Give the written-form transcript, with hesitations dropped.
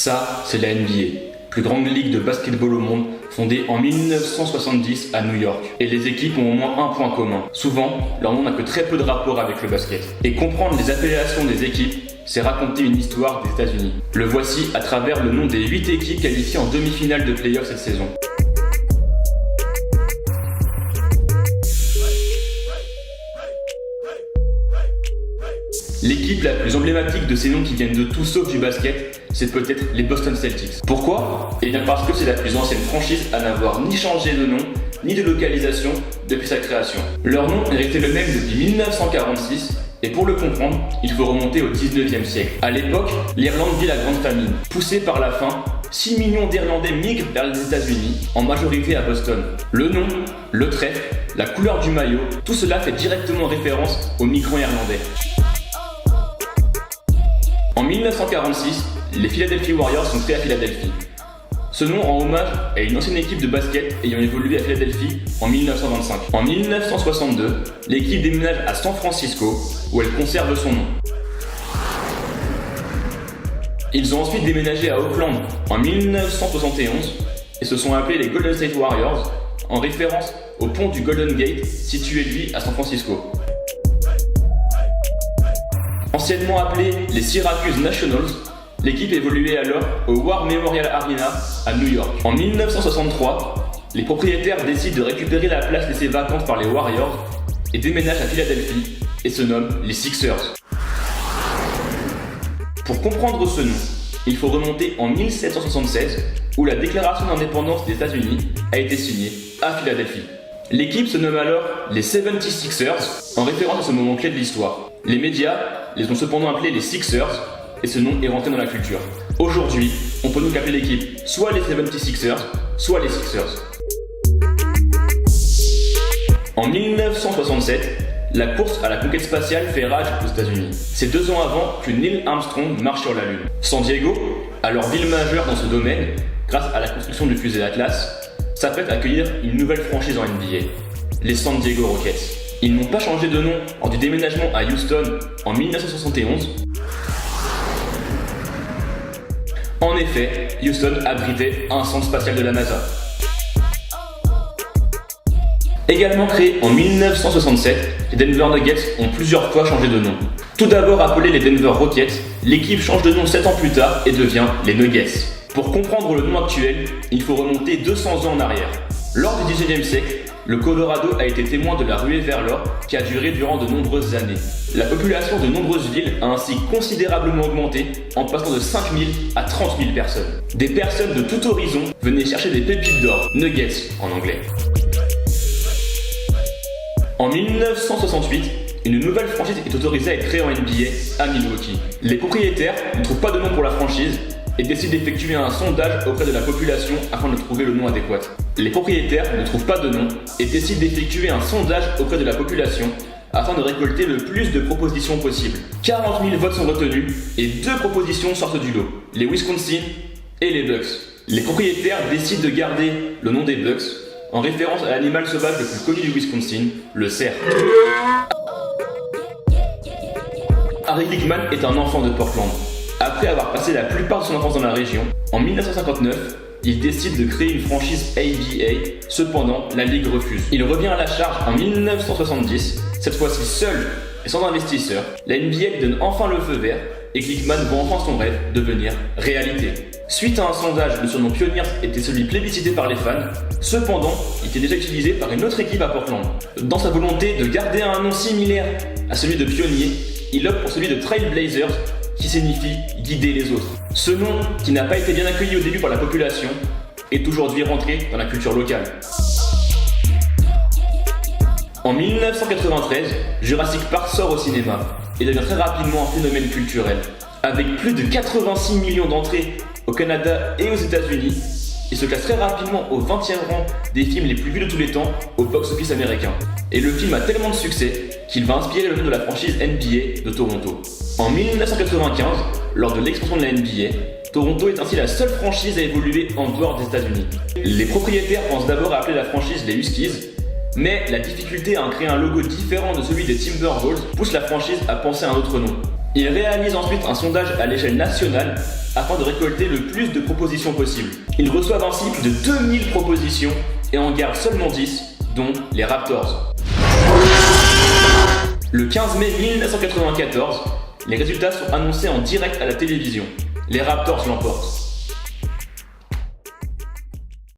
Ça, c'est la NBA, plus grande ligue de basketball au monde, fondée en 1970 à New York. Et les équipes ont au moins un point commun. Souvent, leur nom n'a que très peu de rapport avec le basket. Et comprendre les appellations des équipes, c'est raconter une histoire des États-Unis. Le voici à travers le nom des 8 équipes qualifiées en demi-finale de playoffs cette saison. L'équipe la plus emblématique de ces noms qui viennent de tout sauf du basket, c'est peut-être les Boston Celtics. Pourquoi ? Eh bien parce que c'est la plus ancienne franchise à n'avoir ni changé de nom, ni de localisation depuis sa création. Leur nom est resté le même depuis 1946, et pour le comprendre, il faut remonter au 19e siècle. À l'époque, l'Irlande vit la grande famine. Poussée par la faim, 6 millions d'Irlandais migrent vers les États-Unis, en majorité à Boston. Le nom, le trèfle, la couleur du maillot, tout cela fait directement référence aux migrants irlandais. En 1946, les Philadelphia Warriors sont créés à Philadelphie. Ce nom rend hommage à une ancienne équipe de basket ayant évolué à Philadelphie en 1925. En 1962, l'équipe déménage à San Francisco où elle conserve son nom. Ils ont ensuite déménagé à Oakland en 1971 et se sont appelés les Golden State Warriors en référence au pont du Golden Gate situé lui à San Francisco. Anciennement appelée les Syracuse Nationals, l'équipe évoluait alors au War Memorial Arena à New York. En 1963, les propriétaires décident de récupérer la place laissée vacante par les Warriors et déménagent à Philadelphie et se nomment les Sixers. Pour comprendre ce nom, il faut remonter en 1776 où la déclaration d'indépendance des États-Unis a été signée à Philadelphie. L'équipe se nomme alors les 76ers en référence à ce moment clé de l'histoire. Les médias les ont cependant appelés les Sixers et ce nom est rentré dans la culture. Aujourd'hui, on peut donc appeler l'équipe soit les 76ers, soit les Sixers. En 1967, la course à la conquête spatiale fait rage aux États-Unis. C'est 2 ans avant que Neil Armstrong marche sur la Lune. San Diego, alors ville majeure dans ce domaine, grâce à la construction du fusée Atlas, s'apprête à accueillir une nouvelle franchise en NBA, les San Diego Rockets. Ils n'ont pas changé de nom lors du déménagement à Houston en 1971. En effet, Houston abritait un centre spatial de la NASA. Également créé en 1967, les Denver Nuggets ont plusieurs fois changé de nom. Tout d'abord appelés les Denver Rockets, l'équipe change de nom 7 ans plus tard et devient les Nuggets. Pour comprendre le nom actuel, il faut remonter 200 ans en arrière. Lors du XIXe siècle, le Colorado a été témoin de la ruée vers l'or qui a duré durant de nombreuses années. La population de nombreuses villes a ainsi considérablement augmenté en passant de 5 000 à 30 000 personnes. Des personnes de tout horizon venaient chercher des pépites d'or, nuggets en anglais. En 1968, une nouvelle franchise est autorisée à être créée en NBA à Milwaukee. Les propriétaires ne trouvent pas de nom pour la franchise et décident d'effectuer un sondage auprès de la population afin de trouver le nom adéquat. Les propriétaires ne trouvent pas de nom et décident d'effectuer un sondage auprès de la population afin de récolter le plus de propositions possible. 40 000 votes sont retenus et 2 propositions sortent du lot, les Wisconsin et les Bucks. Les propriétaires décident de garder le nom des Bucks en référence à l'animal sauvage le plus connu du Wisconsin, le cerf. Harry Glickman est un enfant de Portland. Après avoir passé la plupart de son enfance dans la région, en 1959, il décide de créer une franchise ABA, cependant la Ligue refuse. Il revient à la charge en 1970, cette fois-ci seul et sans investisseur. La NBA lui donne enfin le feu vert et Glickman voit enfin son rêve devenir réalité. Suite à un sondage, le surnom Pioneers était celui plébiscité par les fans, cependant, il était déjà utilisé par une autre équipe à Portland. Dans sa volonté de garder un nom similaire à celui de Pionnier, il opte pour celui de Trailblazers, qui signifie guider les autres. Ce nom, qui n'a pas été bien accueilli au début par la population, est aujourd'hui rentré dans la culture locale. En 1993, Jurassic Park sort au cinéma et devient très rapidement un phénomène culturel. Avec plus de 86 millions d'entrées au Canada et aux États-Unis, il se classe très rapidement au 20e rang des films les plus vus de tous les temps au box-office américain. Et le film a tellement de succès qu'il va inspirer le nom de la franchise NBA de Toronto. En 1995, lors de l'expansion de la NBA, Toronto est ainsi la seule franchise à évoluer en dehors des États-Unis. Les propriétaires pensent d'abord à appeler la franchise les Huskies, mais la difficulté à en créer un logo différent de celui des Timberwolves pousse la franchise à penser à un autre nom. Ils réalisent ensuite un sondage à l'échelle nationale afin de récolter le plus de propositions possible. Ils reçoivent ainsi plus de 2000 propositions et en gardent seulement 10, dont les Raptors. Le 15 mai 1994, les résultats sont annoncés en direct à la télévision. Les Raptors l'emportent.